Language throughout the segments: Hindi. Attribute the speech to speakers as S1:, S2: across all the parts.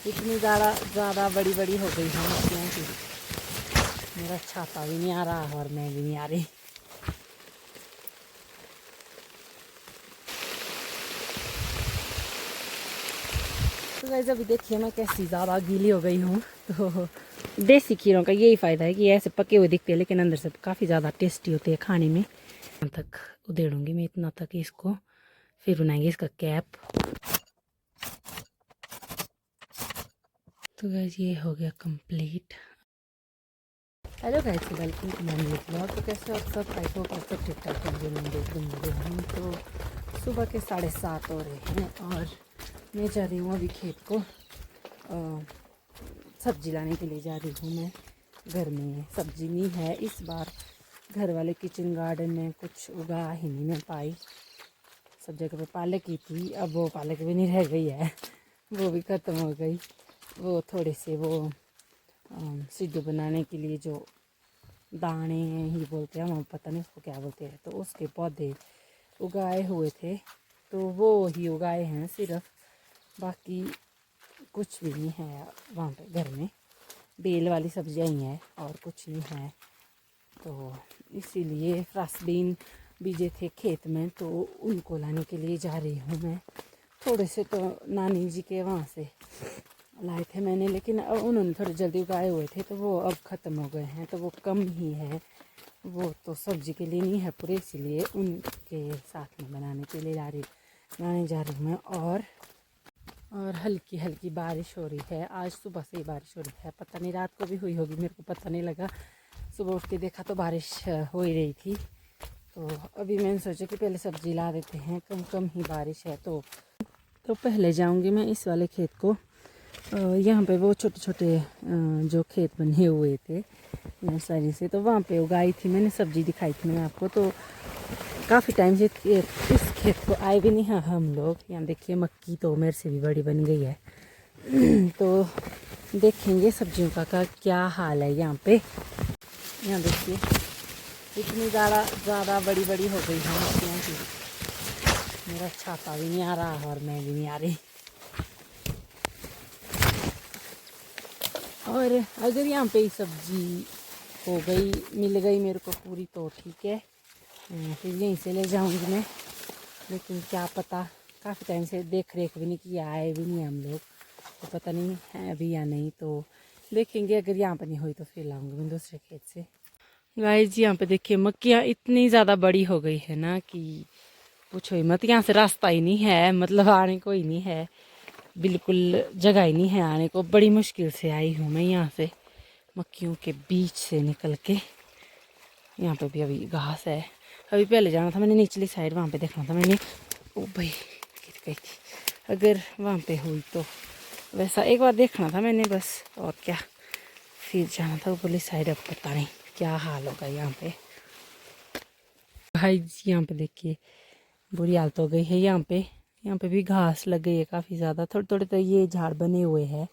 S1: इतनी ज़्यादा बड़ी बड़ी हो गई है मछलियाँ की, मेरा छाता भी नहीं आ रहा और मैं भी नहीं आ रही। तो गाइस अभी देखिए मैं कैसी ज़्यादा गीली हो गई हूँ। तो देसी खीरों का यही फ़ायदा है कि ये ऐसे पके हुए दिखते हैं लेकिन अंदर से काफ़ी ज़्यादा टेस्टी होते हैं खाने में। तक उधेड़ूँगी मैं इतना तक इसको, फिर बनाएंगे इसका कैप। तो गाइस ये हो गया complete. Hello guys, welcome to my new blog. तो कैसे आप सब? आई होप आप सब ठीक ठाक होंगे। मैं एकदम बढ़िया हूँ। तो सुबह के 7:30 हो रहे हैं और मैं जा रही हूँ अभी खेत को सब्जी लाने के लिए जा रही हूँ। मैं घर में सब्जी नहीं है इस बार, घर वाले किचन गार्डन में कुछ उगा ही नहीं मैं पाई। सब जगह पे पालक की थी, अब वो पालक भी नहीं रह गई है, वो भी ख़त्म हो गई। वो थोड़े से वो सिड्डू बनाने के लिए जो दाने ही बोलते हैं हम, पता नहीं उसको क्या बोलते हैं, तो उसके पौधे उगाए हुए थे, तो वो ही उगाए हैं सिर्फ, बाकी कुछ भी नहीं है वहाँ पे। घर में बेल वाली सब्जियाँ ही हैं और कुछ नहीं है। तो इसीलिए फ्रांसबीन बीजे थे खेत में, तो उनको लाने के लिए जा रही हूँ मैं। थोड़े से तो नानी जी के वहाँ से लाए थे मैंने, लेकिन अब उन्होंने थोड़े जल्दी उगाए हुए थे तो वो अब ख़त्म हो गए हैं, तो वो कम ही है। वो तो सब्जी के लिए नहीं है पूरे, इसीलिए उनके साथ में बनाने के लिए लाने जा रही हूँ मैं। और हल्की हल्की बारिश हो रही है, आज सुबह से ही बारिश हो रही है। पता नहीं रात को भी हुई होगी, मेरे को पता नहीं लगा। सुबह उठ के देखा तो बारिश हो ही रही थी। तो अभी मैंने सोचा कि पहले सब्जी ला देते हैं, कम कम ही बारिश है। तो पहले जाऊंगी मैं इस वाले खेत को। यहाँ पे वो छोटे छोटे जो खेत बने हुए थे नर्सरी से, तो वहाँ पे उगाई थी मैंने सब्जी, दिखाई थी मैंने आपको। तो काफ़ी टाइम से इस खेत को आए भी नहीं हैं हम लोग। यहाँ देखिए मक्की तो मेरे से भी बड़ी बन गई है। तो देखेंगे सब्जियों का क्या हाल है यहाँ पे। यहाँ देखिए इतनी ज़्यादा बड़ी हो गई है मक्खियाँ की, मेरा छाता भी नहीं आ रहा और मैं भी नहीं आ रही। और अगर यहाँ पे सब्जी हो गई, मिल गई मेरे को पूरी, तो ठीक है, फिर यहीं से ले जाऊँगी मैं। लेकिन क्या पता, काफ़ी टाइम से देख रेख भी नहीं किया, आए भी नहीं हम लोग, तो पता नहीं है अभी या नहीं। तो देखेंगे, अगर यहाँ पर नहीं हुई तो फिर लाऊंगी मैं दूसरे खेत से। गाइस यहाँ पे देखिए मक्खियाँ इतनी ज़्यादा बड़ी हो गई है ना कि पूछो ही मत। यहाँ से रास्ता ही नहीं है, मतलब आने को ही नहीं है, बिल्कुल जगह ही नहीं है आने को। बड़ी मुश्किल से आई हूँ मैं यहाँ से, मक्खियों के बीच से निकल के। यहाँ पे भी अभी घास है। अभी पहले जाना था मैंने निचली साइड, वहाँ पे देखना था मैंने। ओ भाई गिर गई थी। अगर वहाँ पे हुई तो वैसा एक बार देखना था मैंने बस, और क्या। फिर जाना था ऊपरली साइड, अब पता नहीं क्या हाल होगा यहाँ पे। भाई यहाँ पे देखिए बुरी हालत हो गई है। यहाँ पे भी घास लग गई है काफ़ी ज़्यादा। थोड़े थोड़े तो ये झाड़ बने हुए हैं।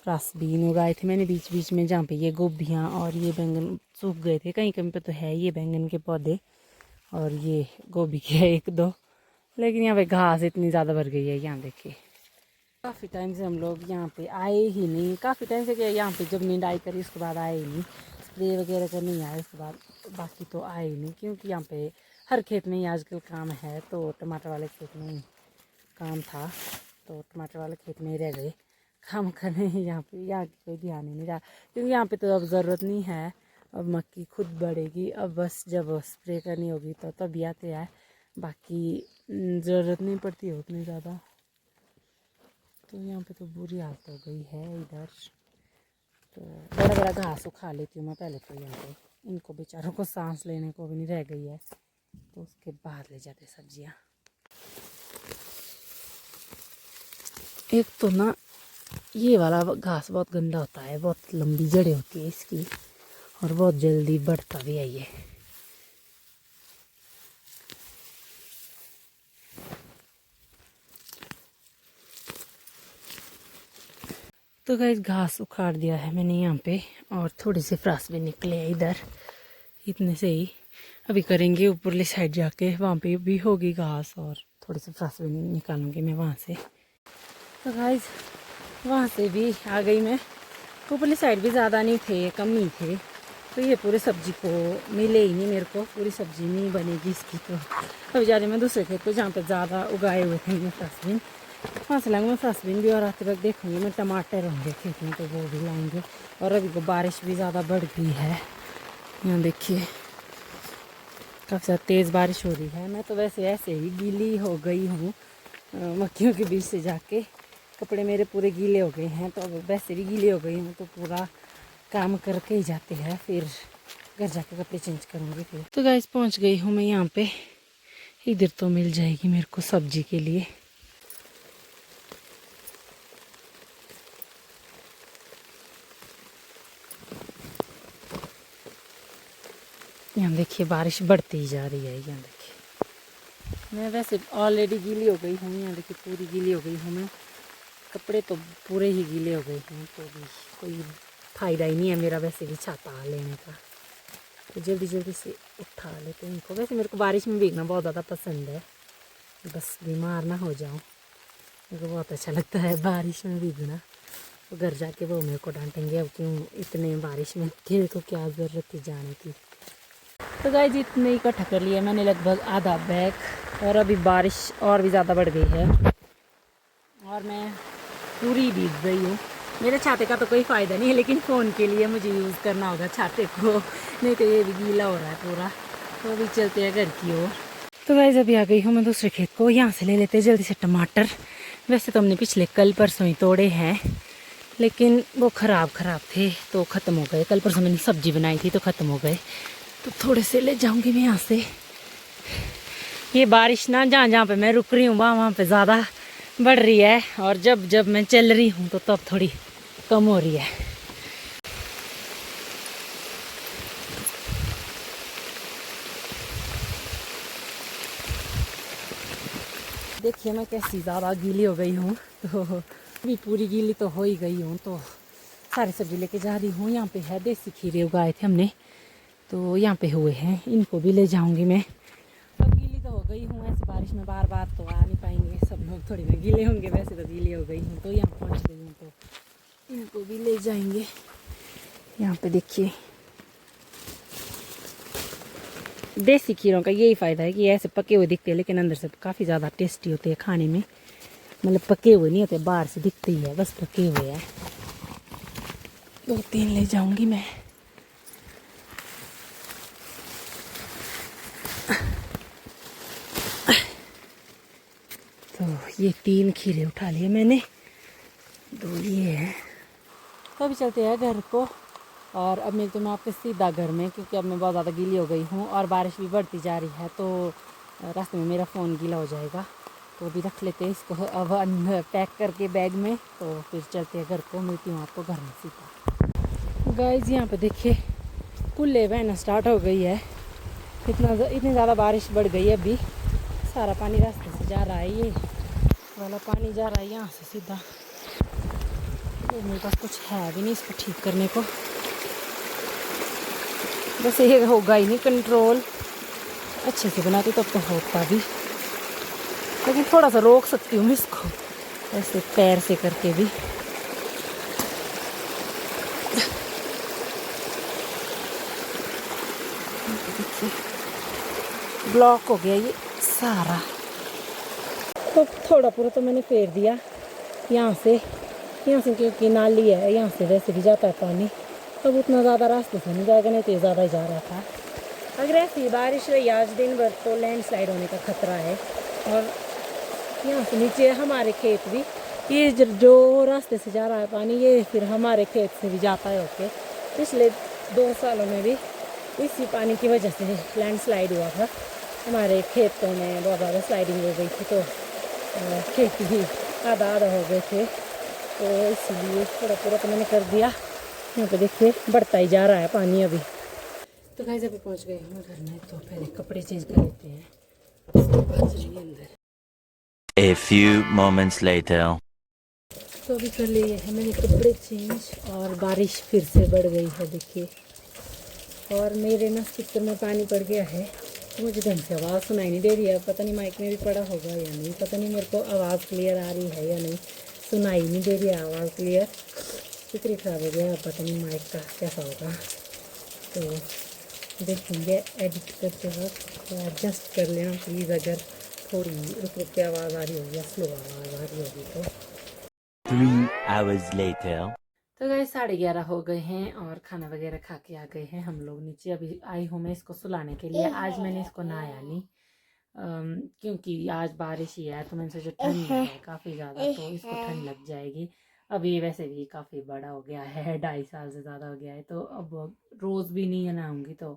S1: फ्रांसबीन उगाए थे मैंने बीच बीच में, जहाँ पे ये गोभियाँ और ये बैंगन सूख गए थे। कहीं कहीं पे तो है ये बैंगन के पौधे और ये गोभी के है एक दो, लेकिन यहाँ पे घास इतनी ज़्यादा भर गई है। यहाँ देखिए काफ़ी टाइम से हम लोग यहाँ पे आए ही नहीं। काफ़ी टाइम से क्या, यहाँ पे जब निंदाई करी उसके बाद आए ही नहीं, स्प्रे वगैरह का नहीं आए उसके बाद, बाकी तो आए ही नहीं। क्योंकि यहाँ पे हर खेत में ही आजकल काम है, तो टमाटर वाले खेत में ही काम था, तो टमाटर वाले खेत में ही रह गए काम करने। यहाँ की कोई ध्यान ही नहीं रहा, क्योंकि यहाँ पे तो अब ज़रूरत नहीं है। अब मक्की खुद बढ़ेगी, अब बस जब स्प्रे करनी होगी तो तब आते हैं, बाकी ज़रूरत नहीं पड़ती है उतनी ज़्यादा। तो यहाँ पे तो बुरी हालत हो गई है इधर। तो बड़ा बड़ा घास उखा लेती हूँ मैं पहले तो यहाँ पे, इनको बेचारों को सांस लेने को भी नहीं रह गई है, तो उसके बाद ले जाते सब्जियाँ। एक तो ना ये वाला घास बहुत गंदा होता है, बहुत लंबी जड़ें होती है इसकी, और बहुत जल्दी बढ़ता भी है ये। तो गाइस घास उखाड़ दिया है मैंने यहाँ पे, और थोड़े से फ्रास भी निकले हैं इधर, इतने से ही। अभी करेंगे ऊपरली साइड जाके, वहाँ पे भी होगी घास, और थोड़े से फ्रास भी निकालूंगी मैं वहाँ से। तो गाइस वहाँ से भी आ गई मैं। ऊपरली साइड भी ज़्यादा नहीं थे, कम ही थे, तो ये पूरी सब्जी को मिले ही नहीं मेरे को, पूरी सब्जी नहीं बनेगी इसकी। तो अभी जा रही मैं दूसरे खेत को जहाँ पे ज़्यादा उगाए हुए थे मैं फ्रासबीन, वहाँ से लाऊंगी मैं फ्रासबीन भी। और आते वक्त देखूँगी मैं टमाटर होंगे खेत में, तो वो भी लाएंगे। और अभी तो बारिश भी ज़्यादा बढ़ गई है, यहाँ देखिए काफ़ी ज़्यादा तेज़ बारिश हो रही है। मैं तो वैसे ऐसे ही गीली हो गई हूँ मक्खियों के बीच से जाके, कपड़े मेरे पूरे गीले हो गए हैं। तो अब वैसे भी गीले हो गई हूँ, तो पूरा काम करके ही जाते हैं, फिर घर जाके कपड़े चेंज करूँगी फिर। तो गाइस पहुँच गई हूँ मैं यहाँ पे। इधर तो मिल जाएगी मेरे को सब्जी के लिए। यहाँ देखिए बारिश बढ़ती ही जा रही है। यहाँ देखिए मैं वैसे ऑलरेडी गीली हो गई हूँ, यहाँ देखिए पूरी गीली हो गई हूँ मैं, कपड़े तो पूरे ही गीले हो गए हैं। तो भी कोई फ़ायदा ही नहीं है मेरा वैसे भी छाता लेने का, तो जल्दी जल्दी से उठा लेते हैं इनको। वैसे मेरे को बारिश में भीगना बहुत ज़्यादा पसंद है, बस बीमार ना हो जाऊँ, मेरे को बहुत अच्छा लगता है बारिश में भीगना। तो घर जाके वो मेरे को डांटेंगे अब क्यों इतने बारिश में, तेरे को क्या ज़रूरत थी जाने की। तो गाइस इतने इकट्ठा कर लिया मैंने, लगभग आधा बैग। और अभी बारिश और भी ज़्यादा बढ़ गई है और मैं पूरी भीग गई हूँ। मेरे छाते का तो कोई फ़ायदा नहीं है, लेकिन फ़ोन के लिए मुझे यूज़ करना होगा छाते को, नहीं तो ये भी गीला हो रहा है पूरा। तो अभी चलते हैं घर की ओर। तो गाइस अभी आ गई हूँ मैं दूसरे खेत को, यहाँ से ले लेते हैं जल्दी से टमाटर। वैसे तो हमने पिछले कल परसों ही तोड़े हैं, लेकिन वो ख़राब थे तो ख़त्म हो गए। कल परसों मैंने सब्ज़ी बनाई थी तो ख़त्म हो गए, तो थोड़े से ले जाऊँगी मैं यहाँ से। ये बारिश ना जहाँ जहाँ पे मैं रुक रही हूँ वहाँ पे ज़्यादा बढ़ रही है, और जब जब मैं चल रही हूँ तो तब थोड़ी कम हो रही है। देखिए मैं कैसी ज़्यादा गीली हो गई हूँ, तो अभी पूरी गीली तो हो ही गई हूँ। तो सारी सब्ज़ी लेके जा रही हूँ। यहाँ पे है देसी खीरे उगाए थे हमने, तो यहाँ पे हुए हैं, इनको भी ले जाऊँगी मैं। अब गीली तो हो गई हूँ, ऐसी बारिश में बार बार तो आ नहीं पाएंगे, सब लोग थोड़ी ना गीले होंगे, वैसे तो गीली हो गई हूँ। तो यहाँ पहुँच गई हूँ, तो इनको भी ले जाएंगे। यहाँ पे देखिए देसी खीरों का यही फ़ायदा है कि ऐसे पके हुए दिखते हैं, लेकिन अंदर से काफ़ी ज़्यादा टेस्टी होते हैं खाने में। मतलब पके हुए नहीं होते, बाहर से दिखते ही है, बस पके हुए हैं। 2-3 ले जाऊंगी मैं। तो ये 3 खीरे उठा लिए मैंने, 2 लिए हैं। तो अभी चलते हैं घर को। और अब मिलती हूँ मैं आपके सीधा घर में, क्योंकि अब मैं बहुत ज़्यादा गीली हो गई हूँ और बारिश भी बढ़ती जा रही है, तो रास्ते में मेरा फ़ोन गीला हो जाएगा। तो अभी रख लेते हैं इसको अब अंदर पैक करके बैग में, तो फिर चलते हैं घर को। मिलती हूँ आपको घर में सीधा। गाइस यहाँ पे देखिए कुल्ले बहना स्टार्ट हो गई है, इतनी ज़्यादा बारिश बढ़ गई है। अभी सारा पानी रास्ते से जा रहा है, ये वाला पानी जा रहा है यहाँ से सीधा। तो मेरे पास कुछ है भी नहीं इसको ठीक करने को, बस ये होगा ही नहीं कंट्रोल। अच्छे से बनाती तब तो होता भी, लेकिन थोड़ा सा रोक सकती हूँ इसको ऐसे पैर से करके भी। ब्लॉक हो गया ये सारा, तो थोड़ा पूरा तो मैंने फेर दिया यहाँ से क्योंकि नाली है, यहाँ से वैसे भी जाता है पानी, तब उतना ज़्यादा रास्ते से नहीं जाएगा, नहीं तो ज़्यादा ही जा रहा था। अगर ऐसी बारिश रही आज दिन भर तो लैंडस्लाइड होने का खतरा है। और यहाँ से नीचे हमारे खेत भी, ये जो रास्ते से जा रहा है पानी, ये फिर हमारे खेत से भी जाता है होके। पिछले 2 सालों में भी इसी पानी की वजह से लैंडस्लाइड हुआ था, हमारे खेतों में बहुत ज़्यादा स्लाइडिंग हो गई थी, तो खेत भी आधा हो गए थे। तो इसीलिए थोड़ा पूरा तो मैंने कर दिया। यहाँ पे देखिए बढ़ता ही जा रहा है पानी अभी। तो गाइस अभी पहुँच गए हम घर में, तो पहले कपड़े चेंज कर लेते हैं, उसके बाद चलेंगे अंदर।
S2: A few moments later.
S1: तो अभी कर लिए हैं मैंने कपड़े चेंज, और बारिश फिर से बढ़ गई है देखिए। और मेरे ना स्पीकर में पानी पड़ गया है, मुझे ढंग से आवाज़ सुनाई नहीं दे रही है। पता नहीं माइक में भी पड़ा होगा या नहीं, पता नहीं मेरे को आवाज़ क्लियर आ रही है या नहीं। सुनाई नहीं दे रही आवाज़ क्लियर, स्पीकर खराब हो गया, पता नहीं माइक का कैसा होगा। तो देखेंगे एडिट करते वक्त, तो एडजस्ट कर लेना प्लीज़ अगर थोड़ी रुक रुक के आवाज़ आ रही होगी या स्लो आवाज़ आ रही होगी तो।
S2: 3 hours later.
S1: तो गए 11:30 हो गए हैं और खाना वगैरह खा के आ गए हैं हम लोग नीचे। अभी आई हूँ मैं इसको सुलाने के लिए। आज मैंने इसको नहाया नहीं क्योंकि आज बारिश ही है, तो मैंने सोचा ठंड है काफ़ी ज़्यादा तो इसको ठंड लग जाएगी। अभी वैसे भी काफ़ी बड़ा हो गया है, 2.5 साल से ज़्यादा हो गया है, तो अब रोज़ भी नहीं नहाऊंगी तो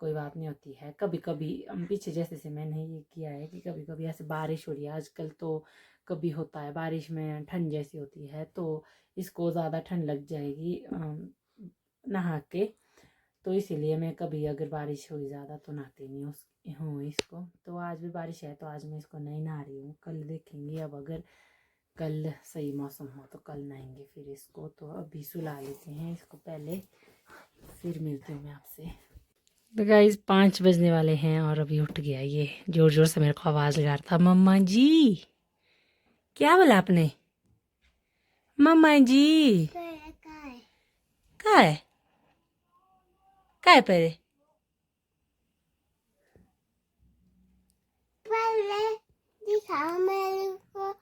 S1: कोई बात नहीं होती है। कभी कभी पीछे जैसे से मैंने ये किया है कि कभी कभी ऐसे बारिश हो रही है आजकल, तो कभी होता है बारिश में ठंड जैसी होती है, तो इसको ज़्यादा ठंड लग जाएगी नहा के, तो इसीलिए मैं कभी अगर बारिश हुई ज़्यादा तो नहाती नहीं हूँ इसको। तो आज भी बारिश है तो आज मैं इसको नहीं नहा रही हूँ, कल देखेंगे। अब अगर कल सही मौसम हो तो कल नहाएंगे फिर इसको। तो अभी सुला लेते हैं इसको पहले, फिर मिलती हूँ मैं आपसे। तो गाइस 5 बजने वाले हैं और अभी उठ गया ये, जोर जोर से मेरे को आवाज़ लगा रहा था, मम्मा जी। क्या बोला आपने? मम्मा जी का है पहले
S3: दिखाओ मेरे को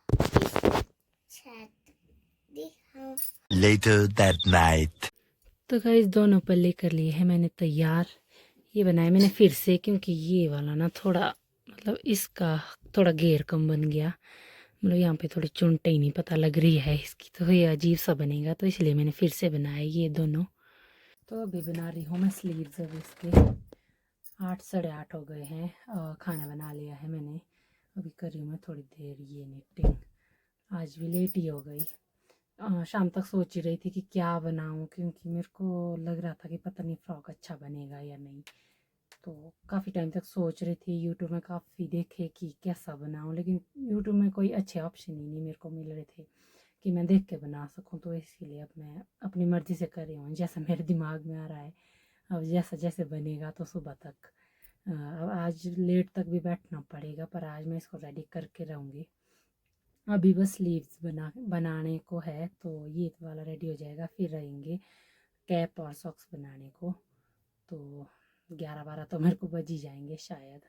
S3: छत, दिखाओ।
S2: Later that night.
S1: तो गाइस दोनों पल्ले कर लिए हैं मैंने तैयार। ये बनाया मैंने फिर से क्योंकि ये वाला ना थोड़ा मतलब इसका थोड़ा घेर कम बन गया, मतलब यहाँ पे थोड़ी चुनटे ही नहीं पता लग रही है इसकी, तो ये अजीब सा बनेगा, तो इसलिए मैंने फिर से बनाया ये दोनों। तो अभी बना रही हूँ मैं स्लीव्स। अब इसके 8 साढ़े 8 हो गए हैं, खाना बना लिया है मैंने। अभी कर रही हूँ मैं थोड़ी देर ये निटिंग, आज भी लेट ही हो गई। शाम तक सोच ही रही थी कि क्या बनाऊं, क्योंकि मेरे को लग रहा था कि पता नहीं फ्रॉक अच्छा बनेगा या नहीं, तो काफ़ी टाइम तक सोच रही थी। यूट्यूब में काफ़ी देखे कि कैसा बनाऊं, लेकिन यूट्यूब में कोई अच्छे ऑप्शन ही नहीं मेरे को मिल रहे थे कि मैं देख के बना सकूं, तो इसीलिए अब मैं अपनी मर्ज़ी से कर रही हूँ जैसा मेरे दिमाग में आ रहा है। अब जैसा जैसे बनेगा तो सुबह तक, अब आज लेट तक भी बैठना पड़ेगा, पर आज मैं इसको रेडी करके रहूँगी। अभी बस स्लीव्स बनाने को है, तो ये वाला रेडी हो जाएगा, फिर रहेंगे कैप और सॉक्स बनाने को। तो 11-12 तो मेरे को बज ही जाएंगे शायद।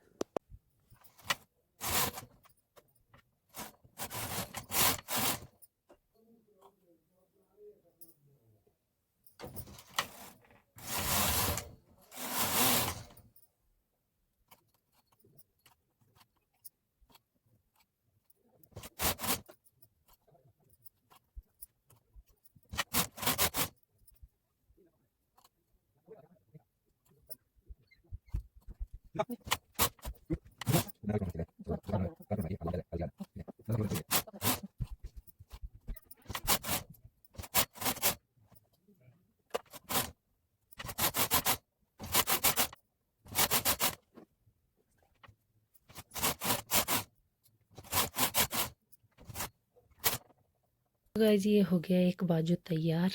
S1: गाइस ये हो गया एक बाजू तैयार।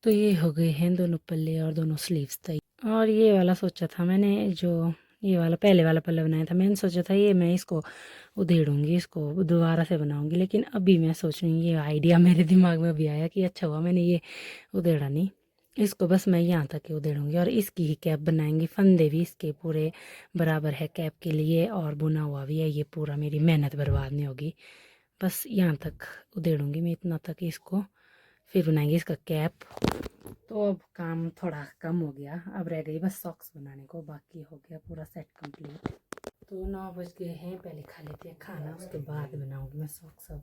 S1: तो ये हो गए हैं दोनों पल्ले और दोनों स्लीव्स तैयार। और ये वाला सोचा था मैंने, जो ये वाला पहले वाला पल्ला बनाया था, मैंने सोचा था ये मैं इसको उधेड़ूंगी, इसको दोबारा से बनाऊंगी, लेकिन अभी मैं सोच रही हूँ, ये आइडिया मेरे दिमाग में भी आया कि अच्छा हुआ मैंने ये उधेड़ा नहीं, इसको बस मैं यहाँ तक ही उधेड़ूंगी और इसकी ही कैप बनाएंगी। फंदे भी इसके पूरे बराबर है कैप के लिए और बुना हुआ भी है, ये पूरा मेरी मेहनत बर्बाद नहीं होगी। बस यहाँ तक उधेड़ूंगी मैं, इतना तक इसको, फिर बनाएंगे इसका कैप। तो अब काम थोड़ा कम हो गया, अब रह गई बस सॉक्स बनाने को, बाकी हो गया पूरा सेट कंप्लीट। तो 9 बज गए हैं, पहले खा लेते हैं खाना, उसके बाद बनाऊंगी मैं सॉक्स। अब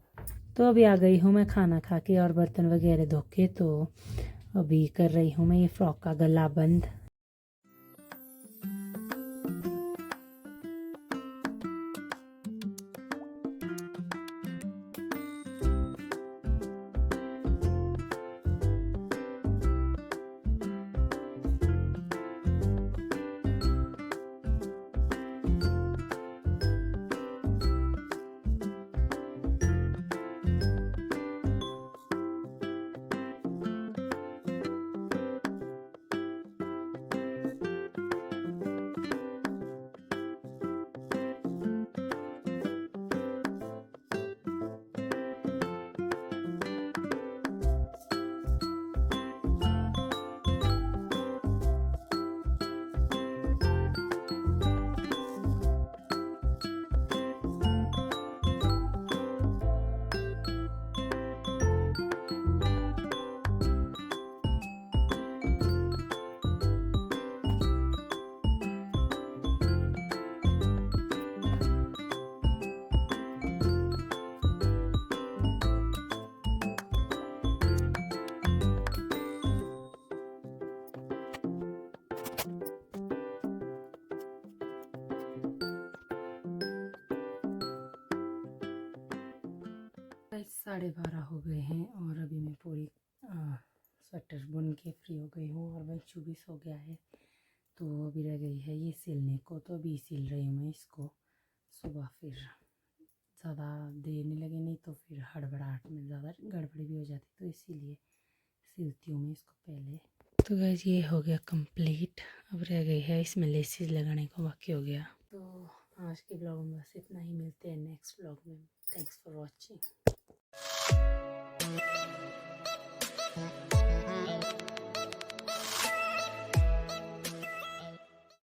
S1: तो अभी आ गई हूँ मैं खाना खा के और बर्तन वगैरह धो के, तो अभी कर रही हूँ मैं ये फ्रॉक का गला बंद। 12:30 हो गए हैं और अभी मैं पूरी स्वेटर बुन के फ्री हो गई हूँ और वंशु भी सो गया है। तो अभी रह गई है ये सिलने को, तो अभी सिल रही हूँ मैं इसको। सुबह फिर ज़्यादा देर नहीं लगे, नहीं तो फिर हड़बड़ाहट में ज़्यादा गड़बड़ी भी हो जाती, तो इसीलिए सिलती हूँ मैं इसको पहले। तो गाइस ये हो गया कंप्लीट। अब रह गई है इसमें लेसेस लगाने को, बाकी हो गया। तो आज के ब्लॉग में बस इतना ही, मिलते हैं नेक्स्ट ब्लॉग में। Thanks for watching.